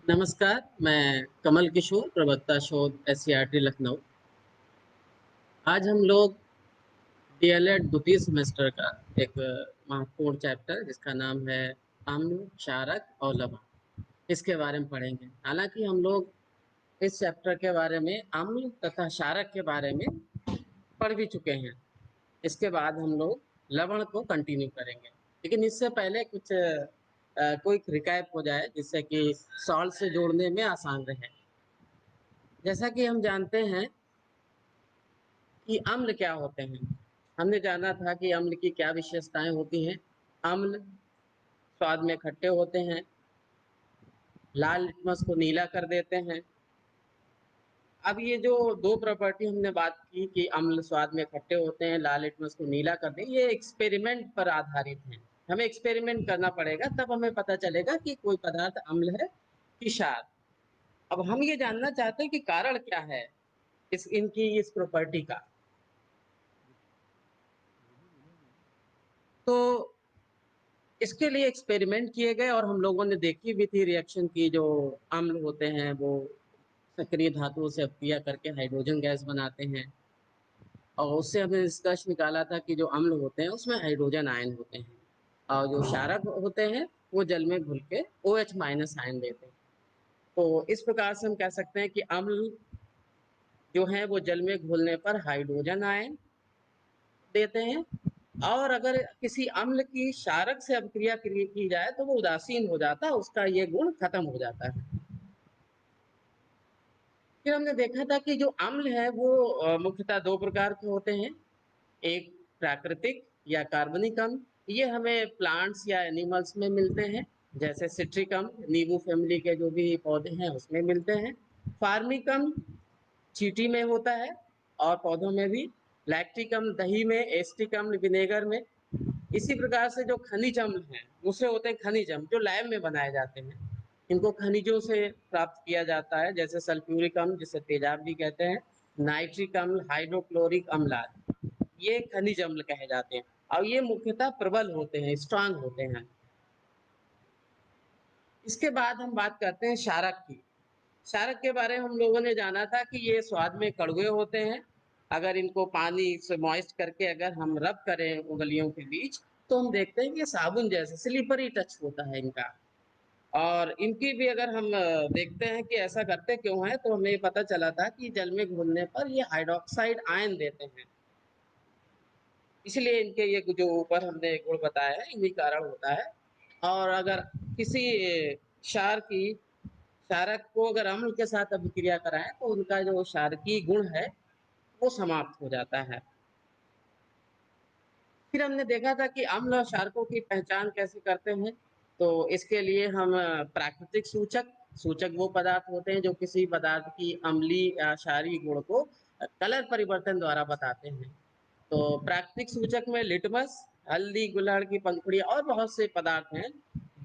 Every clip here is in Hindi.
नमस्कार, मैं कमल किशोर, प्रवक्ता शोध एससीईआरटी लखनऊ। आज हम लोग डीएलएड द्वितीय सेमेस्टर का एक महत्वपूर्ण चैप्टर जिसका नाम है अम्ल, क्षारक और लवण, इसके बारे में पढ़ेंगे। हालांकि हम लोग इस चैप्टर के बारे में अम्ल तथा क्षारक के बारे में पढ़ भी चुके हैं। इसके बाद हम लोग लवण को कंटिन्यू करेंगे, लेकिन इससे पहले कुछ कोई रिकैप हो जाए जिससे कि सॉल्ट से जोड़ने में आसान रहे। जैसा कि हम जानते हैं कि अम्ल क्या होते हैं। हमने जाना था कि अम्ल की क्या विशेषताएं होती हैं। अम्ल स्वाद में खट्टे होते हैं, लाल लिटमस को नीला कर देते हैं। अब ये जो दो प्रॉपर्टी हमने बात की कि अम्ल स्वाद में खट्टे होते हैं, लाल लिटमस को नीला कर दें, ये एक्सपेरिमेंट पर आधारित हैं। हमें एक्सपेरिमेंट करना पड़ेगा, तब हमें पता चलेगा कि कोई पदार्थ अम्ल है कि क्षार। अब हम ये जानना चाहते हैं कि कारण क्या है इस प्रॉपर्टी का। तो इसके लिए एक्सपेरिमेंट किए गए और हम लोगों ने देखी भी थी रिएक्शन की। जो अम्ल होते हैं वो सक्रिय धातुओं से अपक्रिया करके हाइड्रोजन गैस बनाते हैं, और उससे हमने निष्कर्ष निकाला था कि जो अम्ल होते हैं उसमें हाइड्रोजन आयन होते हैं, और जो क्षारक होते हैं वो जल में घुल के OH माइनस आयन देते हैं। तो इस प्रकार से हम कह सकते हैं कि अम्ल जो है वो जल में घुलने पर हाइड्रोजन आयन देते हैं, और अगर किसी अम्ल की क्षारक से अपक्रिया की जाए तो वो उदासीन हो जाता है, उसका ये गुण खत्म हो जाता है। फिर हमने देखा था कि जो अम्ल है वो मुख्यतः दो प्रकार के होते हैं। एक प्राकृतिक या कार्बनिक अम्ल, ये हमें प्लांट्स या एनिमल्स में मिलते हैं, जैसे सिट्रिक अम्ल नींबू फैमिली के जो भी पौधे हैं उसमें मिलते हैं। फार्मिक अम्ल चींटी में होता है और पौधों में भी। लैक्टिक अम्ल दही में, एस्टिक अम्ल विनेगर में। इसी प्रकार से जो खनिज अम्ल हैं दूसरे होते हैं खनिज अम्ल, जो लैब में बनाए जाते हैं। इनको खनिजों से प्राप्त किया जाता है, जैसे सल्फ्यूरिक अम्ल जिसे तेजाब भी कहते हैं, नाइट्रिक अम्ल, हाइड्रोक्लोरिक अम्ल आदि। ये खनिज अम्ल कहे जाते हैं, और ये मुख्यतः प्रबल होते हैं, स्ट्रांग होते हैं। इसके बाद हम बात करते हैं क्षारक की। क्षारक के बारे में हम लोगों ने जाना था कि ये स्वाद में कड़वे होते हैं। अगर इनको पानी से मॉइस्ट करके अगर हम रब करें उंगलियों के बीच, तो हम देखते हैं कि साबुन जैसे स्लिपरी टच होता है इनका। और इनकी भी अगर हम देखते हैं कि ऐसा करते क्यों है, तो हमें पता चला था कि जल में घुलने पर ये हाइड्रोक्साइड आयन देते हैं, इसलिए इनके ये जो ऊपर हमने गुण बताया है इन्हीं कारण होता है। और अगर किसी क्षार की क्षारक को अगर अम्ल के साथ अभिक्रिया कराएं तो उनका जो क्षारकीय गुण है वो समाप्त हो जाता है। फिर हमने देखा था कि अम्ल और क्षारकों की पहचान कैसे करते हैं। तो इसके लिए हम प्राकृतिक सूचक सूचक वो पदार्थ होते हैं जो किसी पदार्थ की अम्लीय या क्षारीय गुण को कलर परिवर्तन द्वारा बताते हैं। तो प्राकृतिक सूचक में लिटमस, हल्दी, गुलहड़ की पंखुड़ी और बहुत से पदार्थ हैं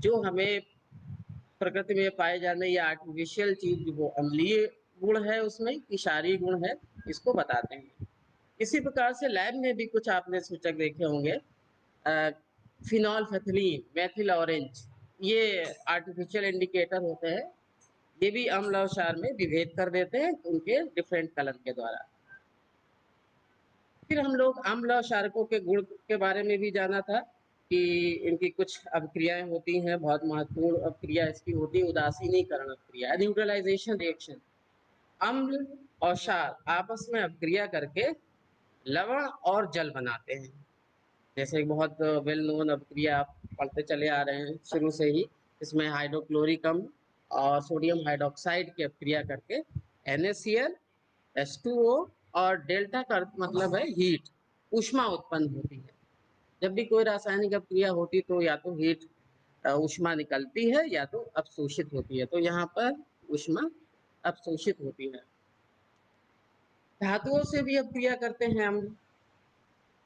जो हमें प्रकृति में पाए जाने या आर्टिफिशियल चीज वो अम्लीय गुण है उसमें कि क्षारीय गुण है, इसको बताते हैं। इसी प्रकार से लैब में भी कुछ आपने सूचक देखे होंगे। फिनॉल फैथिलीन, मेथिल ऑरेंज, ये आर्टिफिशियल इंडिकेटर होते हैं। ये भी अम्ल और क्षार में विभेद कर देते हैं उनके डिफरेंट कलर के द्वारा। फिर हम लोग अम्ल और क्षारकों के गुण के बारे में भी जाना था कि इनकी कुछ अभिक्रियाएं होती हैं। बहुत महत्वपूर्ण अभिक्रिया इसकी होती है उदासीनीकरण अभिक्रिया, न्यूट्रलाइजेशन रिएक्शन। अम्ल और क्षार आपस में अभिक्रिया करके लवण और जल बनाते हैं। जैसे एक बहुत वेल नोन अभिक्रिया आप पढ़ते चले आ रहे हैं शुरू से ही, इसमें हाइड्रोक्लोरिक अम्ल और सोडियम हाइड्रोक्साइड की अभिक्रिया करके NaCl, H2O और डेल्टा का मतलब है हीट, ऊष्मा उत्पन्न होती है। जब भी कोई रासायनिक अभिक्रिया होती तो या तो हीट ऊष्मा निकलती है या तो अवशोषित होती है। तो यहाँ पर ऊष्मा अवशोषित होती है। धातुओं से भी अभिक्रिया करते हैं हम,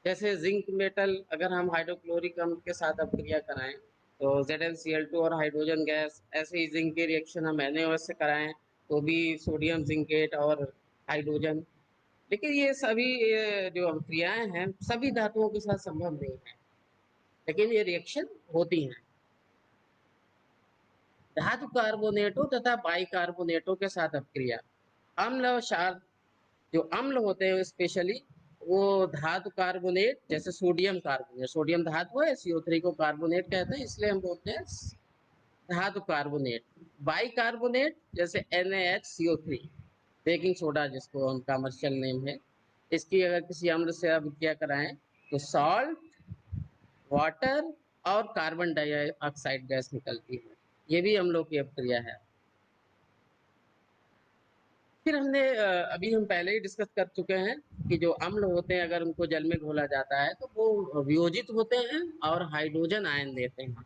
जैसे जिंक मेटल अगर हम हाइड्रोक्लोरिक अम्ल के साथ अभिक्रिया कराएं तो ZnCl2 और हाइड्रोजन गैस। ऐसे ही जिंक की रिएक्शन हम NaOH से कराएं तो भी सोडियम जिंकेट और हाइड्रोजन। लेकिन ये सभी जो अभिक्रियाएं हैं सभी धातुओं के साथ संभव नहीं है, लेकिन ये रिएक्शन होती हैं। धातु कार्बोनेटों तथा बाइकार्बोनेटों के साथ अपक्रिया। अम्ल और क्षार, जो अम्ल होते हैं स्पेशली वो धातु कार्बोनेट, जैसे सोडियम कार्बोनेट, सोडियम धातु है, CO3 को कार्बोनेट कहते हैं, इसलिए हम बोलते हैं धातु कार्बोनेट। बाइकार्बोनेट जैसे NaHCO3, बेकिंग सोडा जिसको हम कमर्शियल नेम है, इसकी अगर किसी अम्ल से अभिक्रिया कराएं तो सॉल्ट, वाटर और कार्बन डाइऑक्साइड गैस निकलती है। ये भी अम्लों की अपक्रिया है। फिर हमने अभी हम पहले ही डिस्कस कर चुके हैं कि जो अम्ल होते हैं अगर उनको जल में घोला जाता है तो वो वियोजित होते हैं और हाइड्रोजन आयन देते हैं,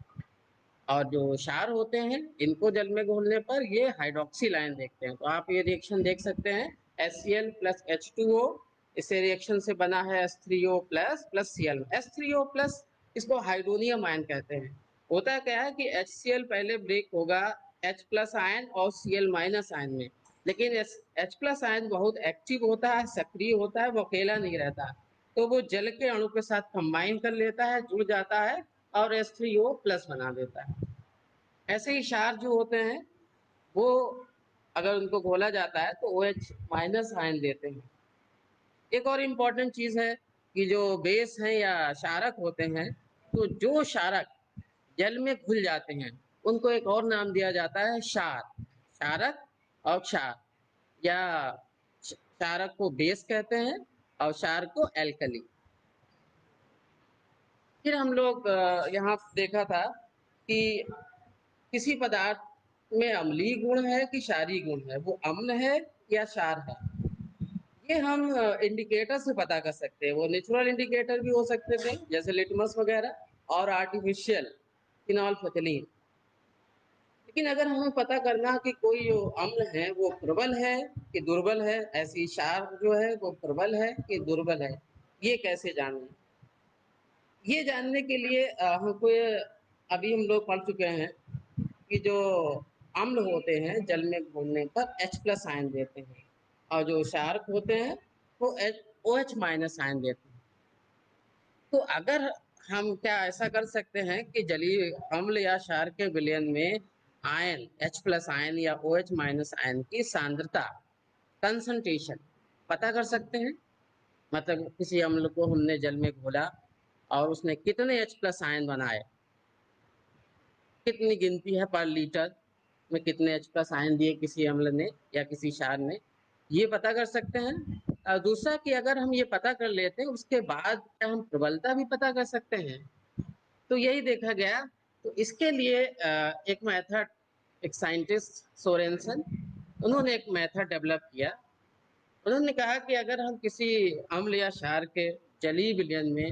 और जो क्षार होते हैं इनको जल में घोलने पर ये हाइड्रोक्सिल आयन देखते हैं। तो आप ये रिएक्शन देख सकते हैं, HCl प्लस H2O, इसे रिएक्शन से बना है H3O plus plus Cl। H3O plus इसको हाइड्रोनियम आयन कहते हैं। होता क्या है कि HCl पहले ब्रेक होगा H प्लस आयन और Cl माइनस आयन में, लेकिन H प्लस आयन बहुत एक्टिव होता है, सक्रिय होता है, वो अकेला नहीं रहता, तो वो जल के अणु के साथ कंबाइन कर लेता है, जुड़ जाता है और H3O प्लस बना देता है। ऐसे ही क्षार जो होते हैं वो अगर उनको घोला जाता है तो OH माइनस आयन देते हैं। एक और इम्पॉर्टेंट चीज है कि जो बेस हैं या क्षारक होते हैं, तो जो क्षारक जल में घुल जाते हैं उनको एक और नाम दिया जाता है क्षार। क्षारक और क्षार, या क्षारक को बेस कहते हैं और क्षार को एल्कली। फिर हम लोग यहाँ देखा था कि किसी पदार्थ में अम्लीय गुण है कि क्षारीय गुण है, वो अम्ल है या क्षार है, ये हम इंडिकेटर से पता कर सकते हैं। वो नेचुरल इंडिकेटर भी हो सकते थे जैसे लिटमस वगैरह, और आर्टिफिशियल फिनोल्फेथिलीन। लेकिन अगर हमें पता करना कि कोई जो अम्ल है वो प्रबल है कि दुर्बल है, ऐसी क्षार जो है वो प्रबल है कि दुर्बल है, ये कैसे जानना? ये जानने के लिए हमको अभी हम लोग पढ़ चुके हैं कि जो अम्ल होते हैं जल में घुलने पर H प्लस आयन देते हैं, और जो क्षारक होते हैं वो OH माइनस आयन देते हैं। तो अगर हम क्या ऐसा कर सकते हैं कि जलीय अम्ल या क्षार के विलयन में आयन H प्लस आयन या OH माइनस आयन की सांद्रता, कंसंट्रेशन पता कर सकते हैं? मतलब किसी अम्ल को हमने जल में घोला और उसने कितने H प्लस आयन बनाए, कितनी गिनती है पर लीटर में कितने H प्लस आयन दिए किसी अम्ल ने या किसी क्षार ने, ये पता कर सकते हैं। और दूसरा कि अगर हम ये पता कर लेते हैं उसके बाद क्या हम प्रबलता भी पता कर सकते हैं? तो यही देखा गया। तो इसके लिए एक मेथड, एक साइंटिस्ट सोरेनसन, उन्होंने एक मेथड डेवलप किया। उन्होंने कहा कि अगर हम किसी अम्ल या क्षार के जलीय विलयन में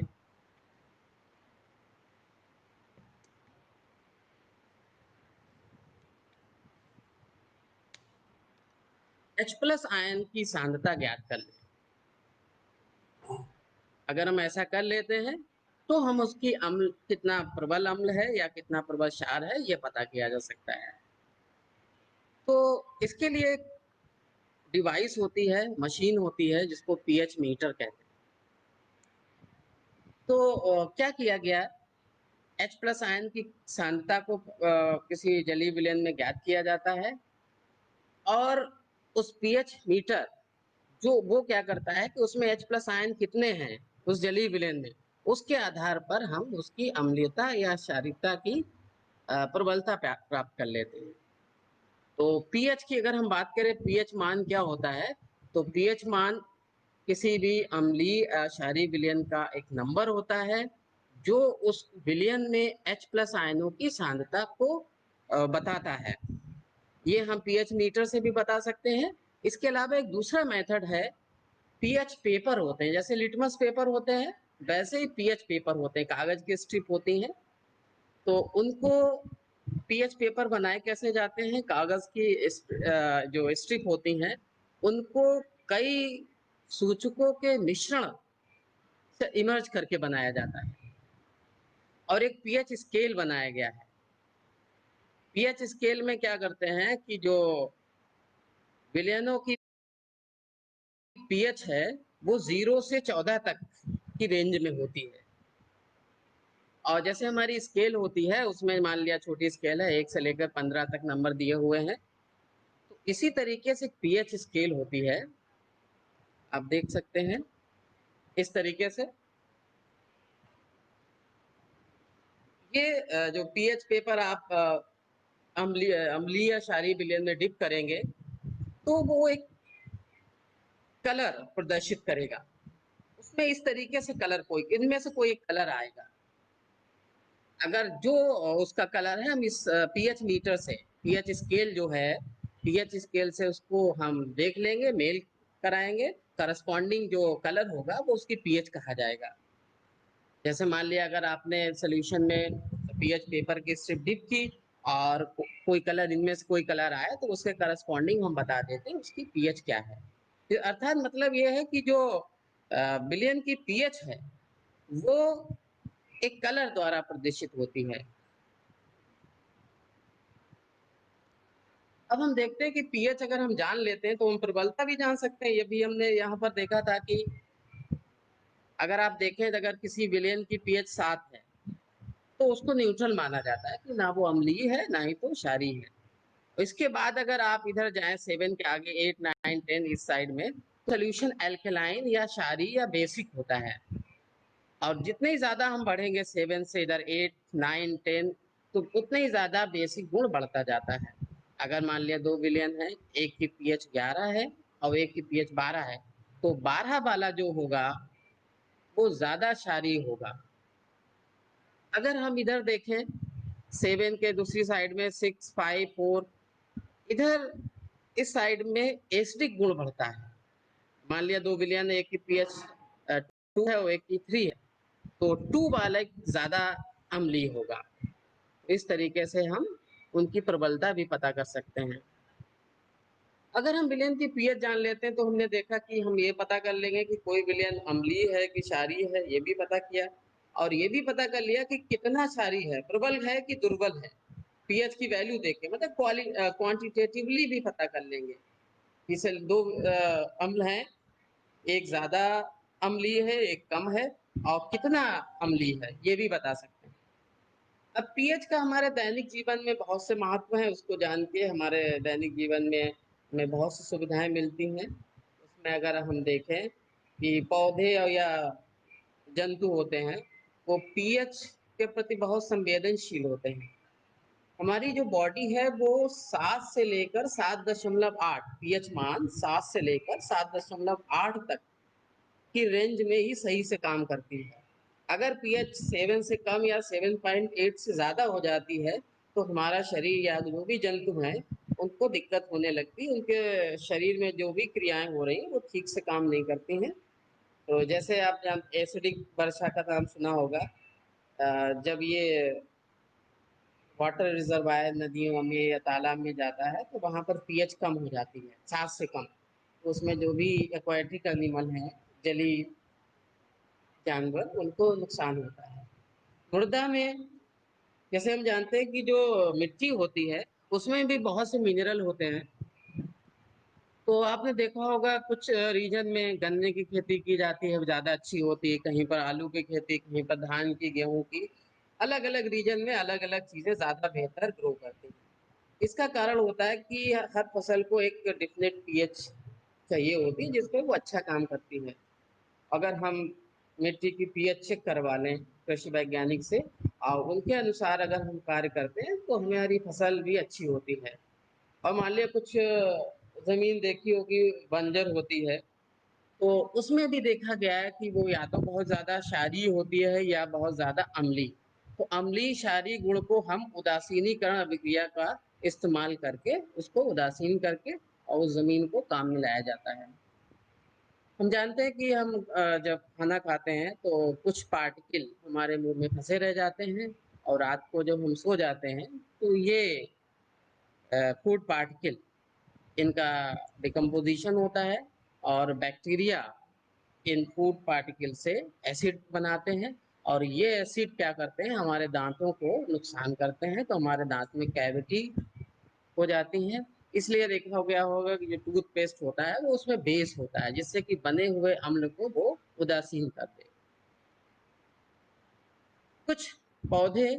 H प्लस आयन की सांद्रता ज्ञात कर लें, अगर हम ऐसा कर लेते हैं तो हम उसकी अम्ल कितना प्रबल अम्ल है या कितना प्रबल क्षार है ये पता किया जा सकता है। तो इसके लिए एक डिवाइस होती है, मशीन होती है जिसको पीएच मीटर कहते हैं। तो क्या किया गया, H प्लस आयन की सांद्रता को किसी जलीय विलयन में ज्ञात किया जाता है, और उस पीएच मीटर जो वो क्या करता है कि उसमें H प्लस आयन कितने हैं उस जलीय विलयन में, उसके आधार पर हम उसकी अम्लीयता या क्षारीयता की प्रबलता प्राप्त कर लेते हैं। तो पीएच की अगर हम बात करें, पीएच मान क्या होता है, तो पीएच मान किसी भी अम्लीय क्षारीय विलयन का एक नंबर होता है जो उस विलयन में H प्लस आयनों की सांद्रता को बताता है। ये हम पीएच मीटर से भी बता सकते हैं। इसके अलावा एक दूसरा मेथड है, पीएच पेपर होते हैं, जैसे लिटमस पेपर होते हैं वैसे ही पीएच पेपर होते हैं, कागज की स्ट्रिप होती हैं, तो उनको पीएच पेपर बनाए कैसे जाते हैं, कागज की जो स्ट्रिप होती हैं उनको कई सूचकों के मिश्रण से इमर्ज करके बनाया जाता है, और एक पीएच स्केल बनाया गया है। पीएच स्केल में क्या करते हैं कि जो विलयनों की पीएच है वो 0 से 14 तक की रेंज में होती है। और जैसे हमारी स्केल होती है उसमें मान लिया छोटी स्केल है 1 से लेकर 15 तक नंबर दिए हुए हैं, तो इसी तरीके से पीएच स्केल होती है, आप देख सकते हैं इस तरीके से। ये जो पीएच पेपर आप अम्लीय क्षारीय विलयन में डिप करेंगे तो वो एक कलर प्रदर्शित करेगा, उसमें इस तरीके से कलर कोई इनमें से कोई एक कलर आएगा। अगर जो उसका कलर है हम इस पीएच मीटर से, पीएच स्केल जो है, पीएच स्केल से उसको हम देख लेंगे, मेल कराएंगे, करस्पॉन्डिंग जो कलर होगा वो उसकी पीएच कहा जाएगा। जैसे मान लिया अगर आपने सॉल्यूशन में पीएच पेपर की स्ट्रिप डिप की और कोई कलर इनमें से कोई कलर आया तो उसके करस्पॉन्डिंग हम बता देते हैं उसकी पीएच क्या है। तो अर्थात मतलब ये है कि जो विलयन की पीएच है वो एक कलर द्वारा प्रदर्शित होती है। अब हम देखते हैं कि पीएच अगर हम जान लेते हैं तो हम प्रबलता भी जान सकते हैं। ये भी हमने यहाँ पर देखा था कि अगर आप देखें अगर किसी विलयन की पीएच 7 है तो उसको न्यूट्रल माना जाता है कि ना वो अम्लीय है ना ही तो क्षारीय है। इसके बाद अगर आप इधर जाएं 7 के आगे 8 9 10 इस साइड में सोल्यूशन एल्केलाइन या क्षारीय या बेसिक होता है। और जितने ही ज्यादा हम बढ़ेंगे 7 से इधर 8 9 10 तो उतने ही ज्यादा बेसिक गुण बढ़ता जाता है। अगर मान लिया दो विलयन है, एक की पीएच 11 है और एक की पीएच 12 है, तो 12 वाला जो होगा वो ज्यादा क्षारीय होगा। अगर हम इधर देखें 7 के दूसरी साइड में 6 5 4, इधर इस साइड में एसिडिक गुण बढ़ता है। मान लिया दो विलयन, एक की पीएच 2 है और एक की 3 है, तो 2 वाला ज्यादा अम्लीय होगा। इस तरीके से हम उनकी प्रबलता भी पता कर सकते हैं। अगर हम विलयन की पीएच जान लेते हैं तो हमने देखा कि हम ये पता कर लेंगे कि कोई विलयन अम्लीय है कि क्षारीय है, ये भी पता किया। और ये भी पता कर लिया कि कितना क्षारीय है, प्रबल है कि दुर्बल है। पीएच की वैल्यू देख के मतलब क्वांटिटेटिवली भी पता कर लेंगे। जैसे दो अम्ल हैं, एक ज्यादा अम्लीय है एक कम है, और कितना अम्लीय है ये भी बता सकते हैं। अब पीएच का हमारे दैनिक जीवन में बहुत से महत्व है, उसको जान के हमारे दैनिक जीवन में हमें बहुत सी सुविधाएं मिलती हैं। उसमें अगर हम देखें कि पौधे या जंतु होते हैं वो पीएच के प्रति बहुत संवेदनशील होते हैं। हमारी जो बॉडी है वो 7 से लेकर 7.8 पीएच मान 7 से लेकर 7.8 तक की रेंज में ही सही से काम करती है। अगर पीएच 7 से कम या 7.8 से ज़्यादा हो जाती है तो हमारा शरीर या जो भी जंतु हैं उनको दिक्कत होने लगती है, उनके शरीर में जो भी क्रियाएं हो रही हैं वो ठीक से काम नहीं करती हैं। तो जैसे आप जान एसिडिक वर्षा का नाम सुना होगा। जब ये वाटर रिजर्वायर नदियों में या तालाब में जाता है तो वहाँ पर पीएच कम हो जाती है, 7 से कम, तो उसमें जो भी एक्वाटिक एनिमल हैं, जलीय जानवर, उनको नुकसान होता है। मृदा में जैसे हम जानते हैं कि जो मिट्टी होती है उसमें भी बहुत से मिनरल होते हैं। तो आपने देखा होगा कुछ रीजन में गन्ने की खेती की जाती है, ज़्यादा अच्छी होती है, कहीं पर आलू की खेती, कहीं पर धान की, गेहूं की। अलग अलग रीजन में अलग अलग चीज़ें ज़्यादा बेहतर ग्रो करती हैं। इसका कारण होता है कि हर फसल को एक डिफिनेट पीएच चाहिए होती है जिसपे वो अच्छा काम करती है। अगर हम मिट्टी की पीएच चेक करवा लें कृषि वैज्ञानिक से और उनके अनुसार अगर हम कार्य करते हैं तो हमारी फसल भी अच्छी होती है। और मान लिया कुछ जमीन देखी होगी बंजर होती है, तो उसमें भी देखा गया है कि वो या तो बहुत ज्यादा क्षारीय होती है या बहुत ज्यादा अम्लीय। तो अम्लीय क्षारीय गुण को हम उदासीनीकरण अभिक्रिया का इस्तेमाल करके उसको उदासीन करके और उस जमीन को काम में लाया जाता है। हम जानते हैं कि हम जब खाना खाते हैं तो कुछ पार्टिकल हमारे मुंह में फंसे रह जाते हैं, और रात को जब हम सो जाते हैं तो ये फूड पार्टिकल, इनका डिकम्पोजिशन होता है और बैक्टीरिया इन फूड पार्टिकल से एसिड बनाते हैं। और ये एसिड क्या करते हैं, हमारे दांतों को नुकसान करते हैं, तो हमारे दांत में कैविटी हो जाती हैं। इसलिए देखा हो गया होगा कि जो टूथपेस्ट होता है वो उसमें बेस होता है जिससे कि बने हुए अम्ल को वो उदासीन कर दे। कुछ पौधे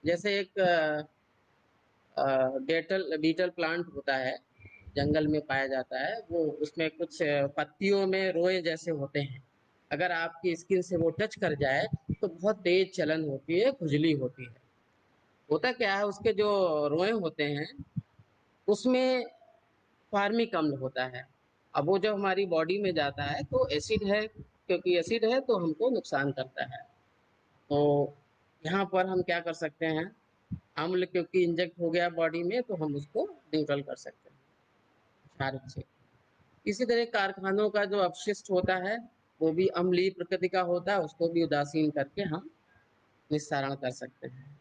जैसे एक बीटल प्लांट होता है, जंगल में पाया जाता है, वो उसमें कुछ पत्तियों में रोए जैसे होते हैं। अगर आपकी स्किन से वो टच कर जाए तो बहुत तेज जलन होती है, खुजली होती है। होता क्या है, उसके जो रोए होते हैं उसमें फार्मिक अम्ल होता है। अब वो जब हमारी बॉडी में जाता है तो एसिड है, क्योंकि एसिड है तो हमको नुकसान करता है। तो यहाँ पर हम क्या कर सकते हैं, अम्ल क्योंकि इंजेक्ट हो गया बॉडी में तो हम उसको न्यूट्रल कर सकते हैं क्षारक से। इसी तरह कारखानों का जो अपशिष्ट होता है वो भी अम्लीय प्रकृति का होता है, उसको भी उदासीन करके हम निस्तारण कर सकते हैं।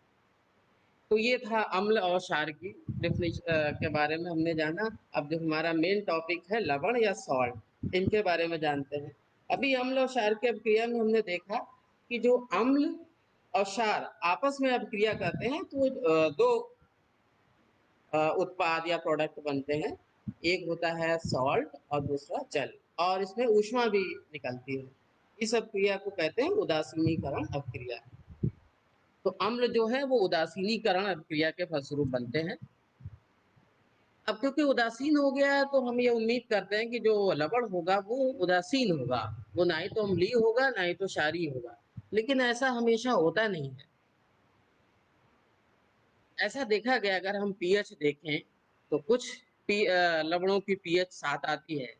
तो ये था अम्ल और क्षार की डेफिनेशन के बारे में हमने जाना। अब जो हमारा मेन टॉपिक है लवण या सॉल्ट, इनके बारे में जानते हैं। अभी अम्ल और क्षार की अभिक्रिया में हमने देखा कि जो अम्ल और क्षार आपस में अभिक्रिया करते हैं तो दो उत्पाद या प्रोडक्ट बनते हैं। एक होता है सॉल्ट और दूसरा जल, और इसमें ऊष्मा भी निकलती है। इस अभिक्रिया को कहते हैं उदासीनीकरण अभिक्रिया। तो अम्ल जो है वो उदासीनीकरण अभिक्रिया के फलस्वरूप बनते हैं। अब क्योंकि उदासीन हो गया है तो हम ये उम्मीद करते हैं कि जो लवण होगा वो उदासीन होगा, वो ना ही तो अम्लीय होगा ना ही तो क्षारीय होगा। लेकिन ऐसा हमेशा होता नहीं है। ऐसा देखा गया, अगर हम पीएच देखें तो कुछ लवणों की पीएच 7 आती है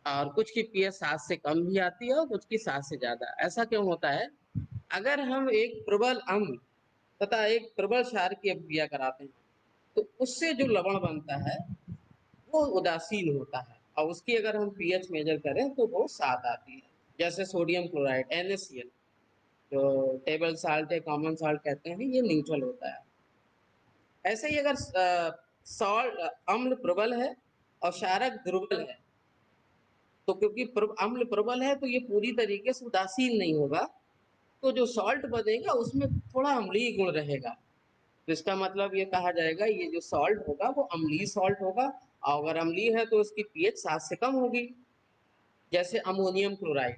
और कुछ की पीएच 7 से कम भी आती है और कुछ की 7 से ज्यादा। ऐसा क्यों होता है? अगर हम एक प्रबल अम्ल तथा एक प्रबल क्षार की अभिक्रिया कराते हैं तो उससे जो लवण बनता है वो उदासीन होता है, और उसकी अगर हम पीएच मेजर करें तो वो 7 आती है। जैसे सोडियम क्लोराइड NaCl, जो टेबल साल्ट है, कॉमन साल्ट कहते हैं, ये न्यूट्रल होता है। ऐसे ही अगर सॉल्ट अम्ल प्रबल है और क्षारक दुर्बल है, तो क्योंकि अम्ल प्रबल है तो ये पूरी तरीके से उदासीन नहीं होगा, तो जो सॉल्ट बनेगा उसमें थोड़ा अम्लीय गुण रहेगा। तो इसका मतलब ये कहा जाएगा ये जो सॉल्ट होगा वो अम्लीय सॉल्ट होगा, और अगर अम्लीय है तो उसकी पीएच 7 से कम होगी। जैसे अमोनियम क्लोराइड,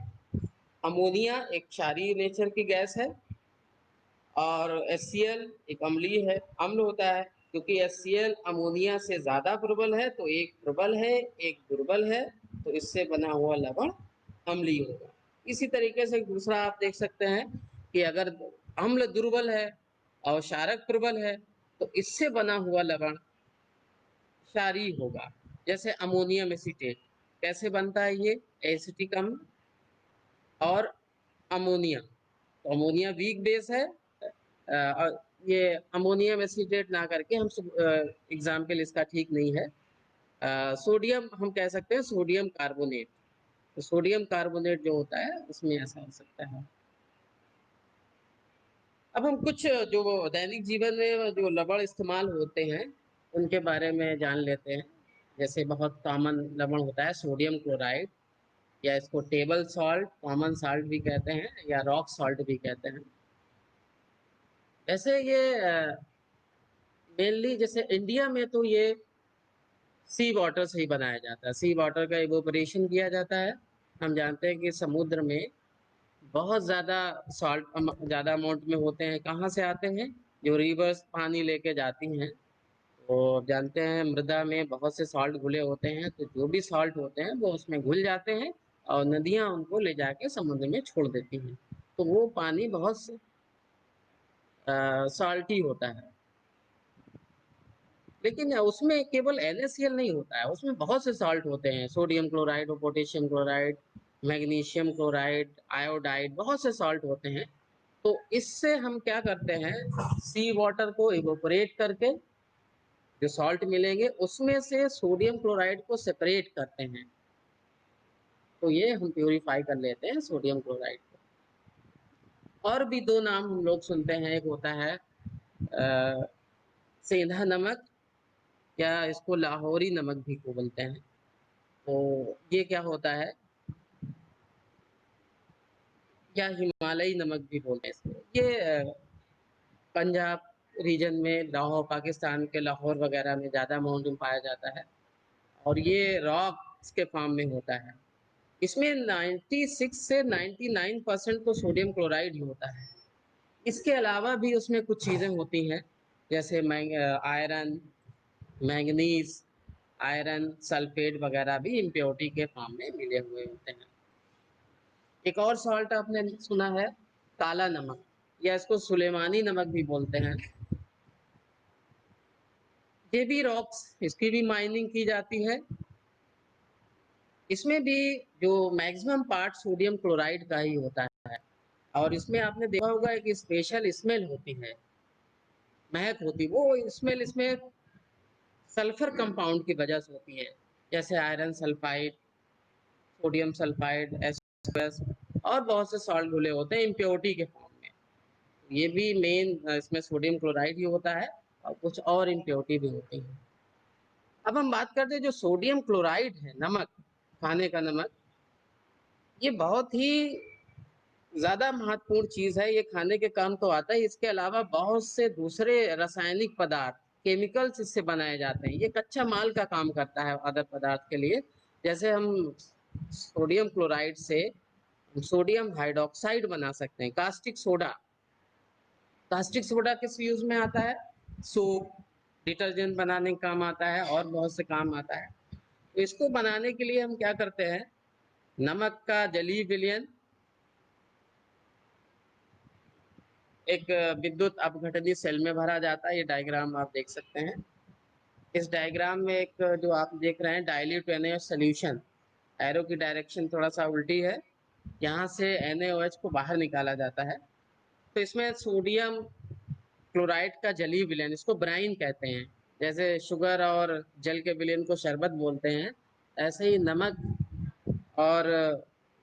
अमोनिया एक क्षारीय नेचर की गैस है और HCl एक अम्लीय है, अम्ल होता है। क्योंकि HCl अमोनिया से ज्यादा प्रबल है तो एक प्रबल है एक दुर्बल है, तो इससे बना हुआ लवण अम्लीय होगा। इसी तरीके से दूसरा आप देख सकते हैं कि अगर अम्ल दुर्बल है और क्षारक प्रबल है तो इससे बना हुआ लवण क्षारीय होगा। जैसे अमोनियम एसीटेट कैसे बनता है, ये एसिटिक अम्ल और अमोनिया, तो अमोनिया वीक बेस है। और ये अमोनियम एसीटेट ना करके हम एग्जाम्पल इसका ठीक नहीं है, सोडियम हम कह सकते हैं, सोडियम कार्बोनेट। तो सोडियम कार्बोनेट जो होता है उसमें ऐसा हो सकता है। अब हम कुछ जो दैनिक जीवन में जो लवण इस्तेमाल होते हैं उनके बारे में जान लेते हैं। जैसे बहुत कॉमन लवण होता है सोडियम क्लोराइड, या इसको टेबल सॉल्ट, कॉमन सॉल्ट भी कहते हैं, या रॉक सॉल्ट भी कहते हैं। वैसे ये मेनली जैसे इंडिया में तो ये सी वाटर से ही बनाया जाता है, सी वाटर का इवोपरेशन किया जाता है। हम जानते हैं कि समुद्र में बहुत ज़्यादा सॉल्ट ज़्यादा अमाउंट में होते हैं। कहाँ से आते हैं? जो रिवर्स पानी लेके जाती हैं, तो जानते हैं मृदा में बहुत से सॉल्ट घुले होते हैं, तो जो भी सॉल्ट होते हैं वो उसमें घुल जाते हैं और नदियाँ उनको ले जाके समुद्र में छोड़ देती हैं। तो वो पानी बहुत सॉल्टी होता है। लेकिन उसमें केवल NaCl नहीं होता है, उसमें बहुत से सॉल्ट होते हैं, सोडियम क्लोराइड और potassium chloride, magnesium chloride, iodide, बहुत से सॉल्ट होते हैं। तो इससे हम क्या करते हैं, सी वाटर को इवोपरेट करके जो सॉल्ट मिलेंगे उसमें से सोडियम क्लोराइड को सेपरेट करते हैं, तो ये हम प्योरीफाई कर लेते हैं सोडियम क्लोराइड को। और भी दो नाम हम लोग सुनते हैं, एक होता है सेंधा नमक, या इसको लाहौरी नमक भी को बोलते हैं। तो ये क्या होता है, या हिमालयी नमक भी बोलते हैं इसको। ये पंजाब रीजन में, लाहौर, पाकिस्तान के लाहौर वगैरह में ज़्यादा अमाउंट में पाया जाता है, और ये रॉक्स के फॉर्म में होता है। इसमें 96 से 99% तो सोडियम क्लोराइड ही होता है। इसके अलावा भी उसमें कुछ चीज़ें होती हैं, जैसे आयरन, मैंगनीज, आयरन सल्फेट वगैरह भी इम्प्योरिटी के फॉर्म में मिले हुए होते हैं। एक और सॉल्ट आपने सुना है, काला नमक, या इसको सुलेमानी नमक भी बोलते हैं। ये भी रॉक्स, इसकी भी माइनिंग की जाती है। इसमें भी जो मैक्सिमम पार्ट सोडियम क्लोराइड का ही होता है, और इसमें आपने देखा होगा एक स्पेशल स्मेल होती है, महक होती है। वो स्मेल इसमें सल्फर कंपाउंड की वजह से होती है, जैसे iron sulphide, sodium sulphide, S और बहुत से सॉल्ट घुले होते हैं इम्प्योरिटी के फॉर्म में। ये भी मेन इसमें सोडियम क्लोराइड ही होता है, और कुछ और इम्प्योरिटी भी होती है। अब हम बात करते हैं जो सोडियम क्लोराइड है, नमक, खाने का नमक, ये बहुत ही ज्यादा महत्वपूर्ण चीज है। ये खाने के काम तो आता है, इसके अलावा बहुत से दूसरे रासायनिक पदार्थ, केमिकल्स इससे बनाए जाते हैं। ये कच्चा माल का काम करता है अदर पदार्थ के लिए। जैसे हम सोडियम क्लोराइड से सोडियम हाइड्रोक्साइड बना सकते हैं, कास्टिक सोडा। कास्टिक सोडा किस यूज में आता है? सोप, डिटर्जेंट बनाने का काम आता है, और बहुत से काम आता है। तो इसको बनाने के लिए हम क्या करते हैं, नमक का जलीय विलयन एक विद्युत अपघटनीय सेल में भरा जाता है। ये डायग्राम आप देख सकते हैं। इस डायग्राम में एक जो आप देख रहे हैं डाइल्यूट NaOH सोल्यूशन, एरो की डायरेक्शन थोड़ा सा उल्टी है, यहाँ से NaOH को बाहर निकाला जाता है। तो इसमें सोडियम क्लोराइड का जलीय विलयन, इसको ब्राइन कहते हैं। जैसे शुगर और जल के विलयन को शरबत बोलते हैं, ऐसे ही नमक और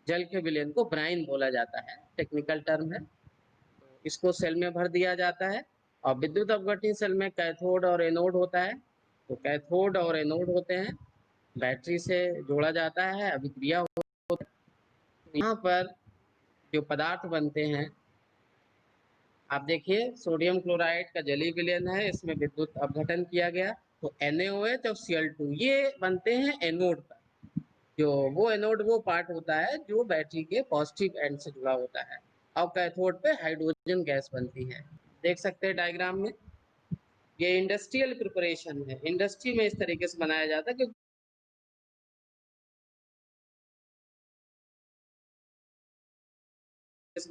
जल के विलयन को ब्राइन बोला जाता है, टेक्निकल टर्म है। इसको सेल में भर दिया जाता है, और विद्युत अपघटनीय सेल में कैथोड और एनोड होता है। तो कैथोड और एनोड होते हैं, बैटरी से जोड़ा जाता है, अभिक्रिया होती है। यहाँ पर जो पदार्थ बनते हैं, आप देखिए सोडियम क्लोराइड का जलीय विलयन है, इसमें विद्युत अपघटन किया गया, तो NaOH और Cl2 ये बनते हैं एनोड पर। जो वो एनोड वो पार्ट होता है जो बैटरी के पॉजिटिव एंड से जुड़ा होता है, और कैथोड पे हाइड्रोजन गैस बनती है। देख सकते हैं डायग्राम में, ये इंडस्ट्रियल प्रिपरेशन है, इंडस्ट्री में इस तरीके से बनाया जाता है क्योंकि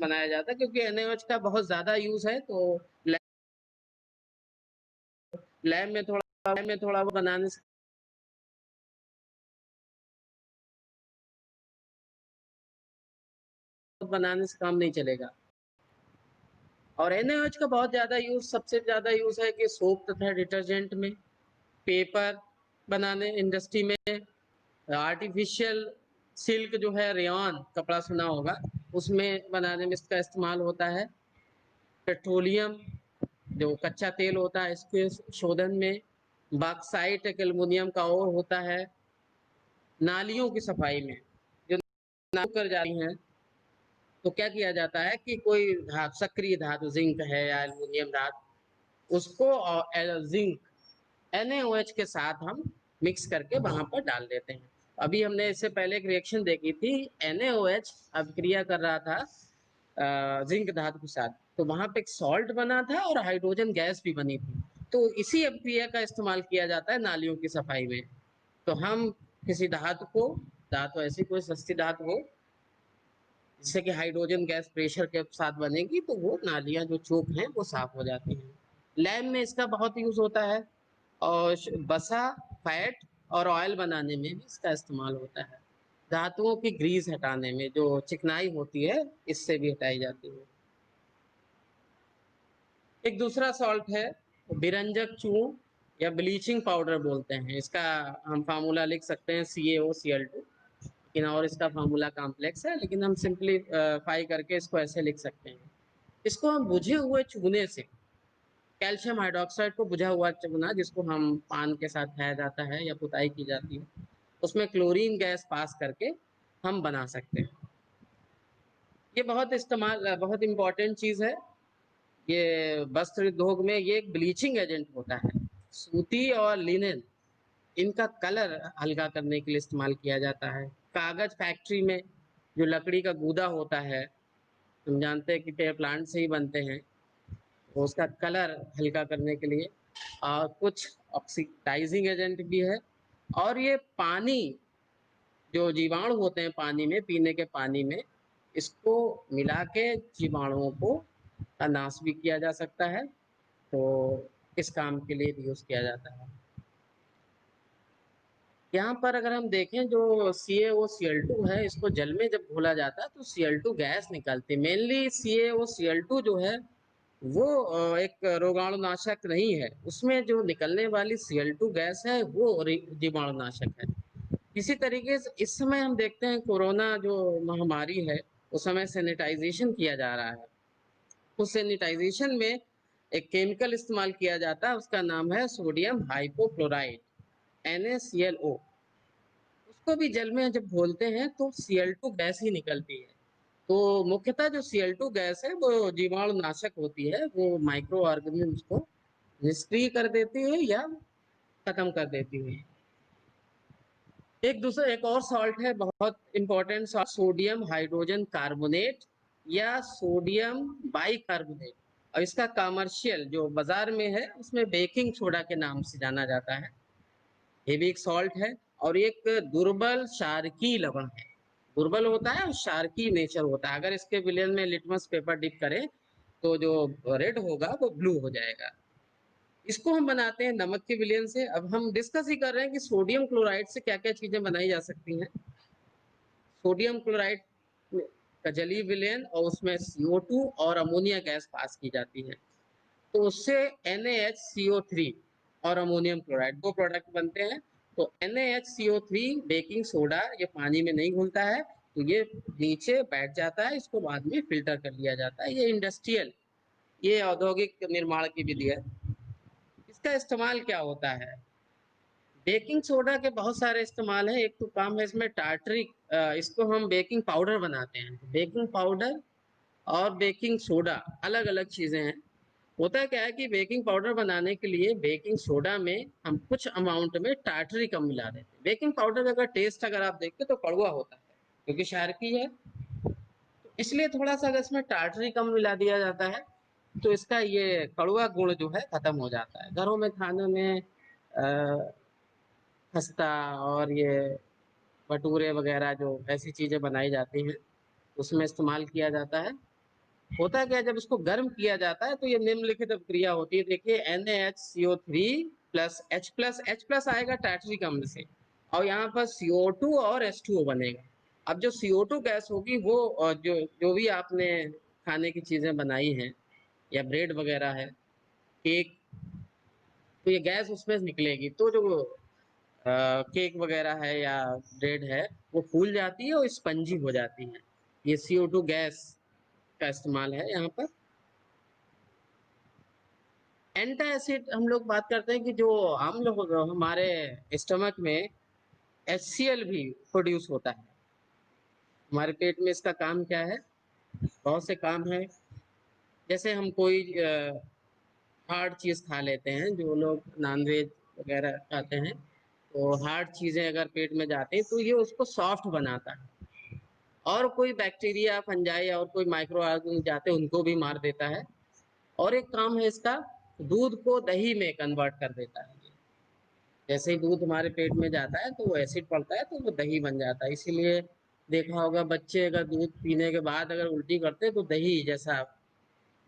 बनाया जाता है क्योंकि NaOH का बहुत ज्यादा यूज है। तो लैब में थोड़ा वो बनाने से काम नहीं चलेगा। और NaOH का बहुत ज्यादा यूज, सबसे ज्यादा यूज है कि सोप तथा डिटर्जेंट में, पेपर बनाने इंडस्ट्री में, आर्टिफिशियल सिल्क जो है, रेयॉन कपड़ा सुना होगा, उसमें बनाने में इसका इस्तेमाल होता है। पेट्रोलियम जो कच्चा तेल होता है इसके शोधन में, बॉक्साइट एक एल्युमिनियम का और होता है। नालियों की सफाई में, जो नाली कर जा रही हैं, तो क्या किया जाता है कि कोई सक्रिय धातु जिंक है या एल्युमिनियम धातु, उसको जिंक NaOH के साथ हम मिक्स करके वहां पर डाल देते हैं। अभी हमने इससे पहले एक रिएक्शन देखी थी, NaOH अभिक्रिया कर रहा था जिंक धातु के साथ, तो वहां पे एक सॉल्ट बना था और हाइड्रोजन गैस भी बनी थी। तो इसी अभिक्रिया का इस्तेमाल किया जाता है नालियों की सफाई में। तो हम किसी धातु को, धातु ऐसी कोई सस्ती धातु हो जिससे कि हाइड्रोजन गैस प्रेशर के साथ बनेगी, तो वो नालियां जो चोक हैं वो साफ हो जाती हैं। लैब में इसका बहुत यूज होता है, और बसा, फैट और ऑयल बनाने में भी इसका इस्तेमाल होता है। धातुओं की ग्रीस हटाने में, जो चिकनाई होती है इससे भी हटाई जाती है। एक दूसरा सॉल्ट है बिरंजक चूर्ण, या ब्लीचिंग पाउडर बोलते हैं। इसका हम फार्मूला लिख सकते हैं CaOCl2, लेकिन और इसका फार्मूला कॉम्प्लेक्स है, लेकिन हम सिंपलीफाई करके इसको ऐसे लिख सकते हैं। इसको हम बुझे हुए चूने से, कैल्शियम हाइड्रोक्साइड को बुझा हुआ चूना जिसको हम पान के साथ खाया जाता है या पुताई की जाती है, उसमें क्लोरीन गैस पास करके हम बना सकते हैं। ये बहुत इंपॉर्टेंट चीज है। ये वस्त्र उद्योग में ये एक ब्लीचिंग एजेंट होता है। सूती और लिनन, इनका कलर हल्का करने के लिए इस्तेमाल किया जाता है। कागज फैक्ट्री में जो लकड़ी का गूदा होता है, हम जानते हैं कि प्लांट से ही बनते हैं, उसका कलर हल्का करने के लिए, और कुछ ऑक्सीडाइजिंग एजेंट भी है। और ये पानी, जो जीवाणु होते हैं पानी में, पीने के पानी में, इसको मिला के जीवाणुओं को का नाश भी किया जा सकता है। तो इस काम के लिए भी यूज किया जाता है। यहाँ पर अगर हम देखें, जो CaOCl2 है, इसको जल में जब घोला जाता है तो Cl2 गैस निकलती है। मेनली CaOCl2 जो है वो एक रोगाणुनाशक नहीं है, उसमें जो निकलने वाली Cl2 गैस है वो जीवाणुनाशक है। इसी तरीके से इस समय हम देखते हैं कोरोना जो महामारी है, उस समय सैनिटाइजेशन किया जा रहा है। उस सैनिटाइजेशन में एक केमिकल इस्तेमाल किया जाता है, उसका नाम है सोडियम हाइपोक्लोराइड, NaClO। उसको भी जल में जब घोलते हैं तो Cl2 गैस ही निकलती है। तो मुख्यतः जो Cl2 गैस है वो जीवाणु नाशक होती है, वो माइक्रो ऑर्गेनिम्स को निष्क्रिय कर देती है या खत्म कर देती है। एक और सॉल्ट है बहुत important salt, sodium hydrogen carbonate या सोडियम बाइकार्बोनेट। और इसका कमर्शियल जो बाजार में है उसमें बेकिंग सोडा के नाम से जाना जाता है। ये भी एक सॉल्ट है और एक दुर्बल क्षारकीय लवण है। दुर्बल होता है और क्षारकीय नेचर होता है। अगर इसके विलयन में लिटमस पेपर डिप करें तो जो रेड होगा वो ब्लू हो जाएगा। इसको हम बनाते हैं नमक के विलयन से। अब हम डिस्कस ही कर रहे हैं कि सोडियम क्लोराइड से क्या क्या चीजें बनाई जा सकती हैं। सोडियम क्लोराइड का जलीय विलयन और उसमें CO2 और अमोनिया गैस पास की जाती है, तो उससे NaHCO3 और अमोनियम क्लोराइड दो प्रोडक्ट बनते हैं। तो NaHCO3 बेकिंग सोडा ये पानी में नहीं घुलता है, तो ये नीचे बैठ जाता है, इसको बाद में फिल्टर कर लिया जाता है। ये इंडस्ट्रियल, ये औद्योगिक निर्माण की विधि है। इसका इस्तेमाल क्या होता है? बेकिंग सोडा के बहुत सारे इस्तेमाल हैं। एक तो काम है इसमें टार्टरिक, इसको हम बेकिंग पाउडर बनाते हैं। बेकिंग पाउडर और बेकिंग सोडा अलग अलग चीजें हैं। होता क्या है कि बेकिंग पाउडर बनाने के लिए बेकिंग सोडा में हम कुछ अमाउंट में टार्टरी कम मिला देते हैं। बेकिंग पाउडर का टेस्ट अगर आप देखते तो कड़वा होता है क्योंकि क्षारकीय है, तो इसलिए थोड़ा सा अगर इसमें टार्टरी कम मिला दिया जाता है तो इसका ये कड़वा गुण जो है खत्म हो जाता है। घरों में खाने में खस्ता और ये भटूरे वगैरह जो ऐसी चीजें बनाई जाती हैं उसमें इस्तेमाल किया जाता है। होता है क्या, जब इसको गर्म किया जाता है तो ये निम्नलिखित अभिक्रिया होती है। देखिए NaHCO3 प्लस H प्लस आएगा टार्टरिक अम्ल से, और यहाँ पर CO2 और H2O बनेगा। अब जो CO2 गैस होगी वो जो जो भी आपने खाने की चीजें बनाई हैं या ब्रेड वगैरह है, केक, तो ये गैस उसमें निकलेगी। तो जो केक वगैरह है या ब्रेड है वो फूल जाती है और स्पंजी हो जाती है। ये CO2 गैस का इस्तेमाल है यहाँ पर। एंटासिड हम लोग बात करते हैं कि जो अम्ल हमारे स्टमक में HCl भी प्रोड्यूस होता है हमारे पेट में। इसका काम क्या है? बहुत से काम है। जैसे हम कोई हार्ड चीज खा लेते हैं, जो लोग नॉनवेज वगैरह खाते हैं, तो हार्ड चीजें अगर पेट में जाती हैं तो ये उसको सॉफ्ट बनाता है। और कोई बैक्टीरिया फंजाई और कोई माइक्रो ऑर्गेनिज्म जाते हैं उनको भी मार देता है। और एक काम है इसका, दूध को दही में कन्वर्ट कर देता है। जैसे ही दूध हमारे पेट में जाता है तो वो एसिड पड़ता है तो वो दही बन जाता है। इसीलिए देखा होगा बच्चे अगर दूध पीने के बाद अगर उल्टी करते हैं तो दही जैसा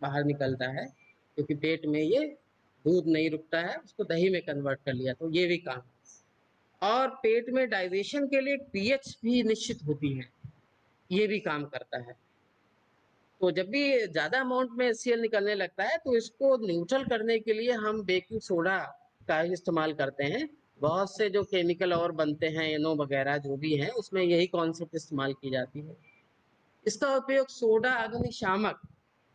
बाहर निकलता है, क्योंकि पेट में ये दूध नहीं रुकता है, उसको दही में कन्वर्ट कर लिया। तो ये भी काम है। और पेट में डाइजेशन के लिए पीएच भी निश्चित होती है, ये भी काम करता है। तो जब भी ज्यादा अमाउंट में HCl निकलने लगता है तो इसको न्यूट्रल करने के लिए हम बेकिंग सोडा का इस्तेमाल करते हैं। बहुत से जो केमिकल और बनते हैं एनो वगैरह जो भी है उसमें यही कॉन्सेप्ट इस्तेमाल की जाती है। इसका उपयोग सोडा अग्निशामक,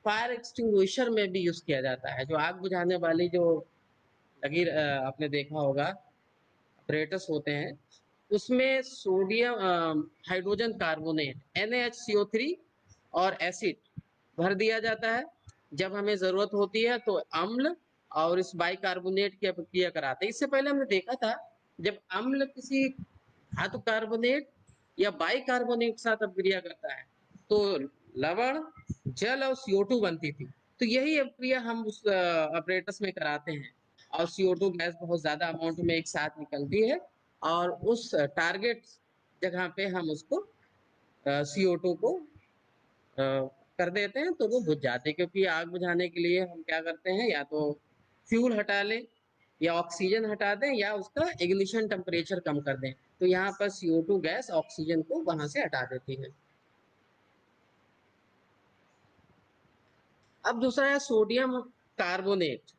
फायर एक्सटिंग्विशर में भी यूज किया जाता है। जो आग बुझाने वाली जो लगी आपने देखा होगा अपरेटस होते हैं, उसमें सोडियम हाइड्रोजन कार्बोनेट NaHCO3 और एसिड भर दिया जाता है। जब हमें जरूरत होती है तो अम्ल और इस बाइकार्बोनेट की अभिक्रिया कराते हैं। इससे पहले हमने देखा था जब अम्ल किसी धातु कार्बोनेट या बाइकार्बोनेट के साथ अभिक्रिया करता है तो लवण, जल और CO2 बनती थी। तो तो यही प्रक्रिया हम उस ऑपरेटर्स में कराते हैं और CO2 गैस बहुत ज़्यादा अमाउंट में एक साथ निकलती है और उस टारगेट जगह पे हम उसको CO2 को कर देते हैं तो वो बुझ जाते हैं, क्योंकि आग बुझाने के लिए हम क्या करते हैं, या तो फ्यूल हटा लें या ऑक्सीजन हटा दें या उसका इग्निशन टेम्परेचर कम कर दें। तो यहाँ पर CO2 गैस ऑक्सीजन को वहां से हटा देती है। अब दूसरा है सोडियम कार्बोनेट।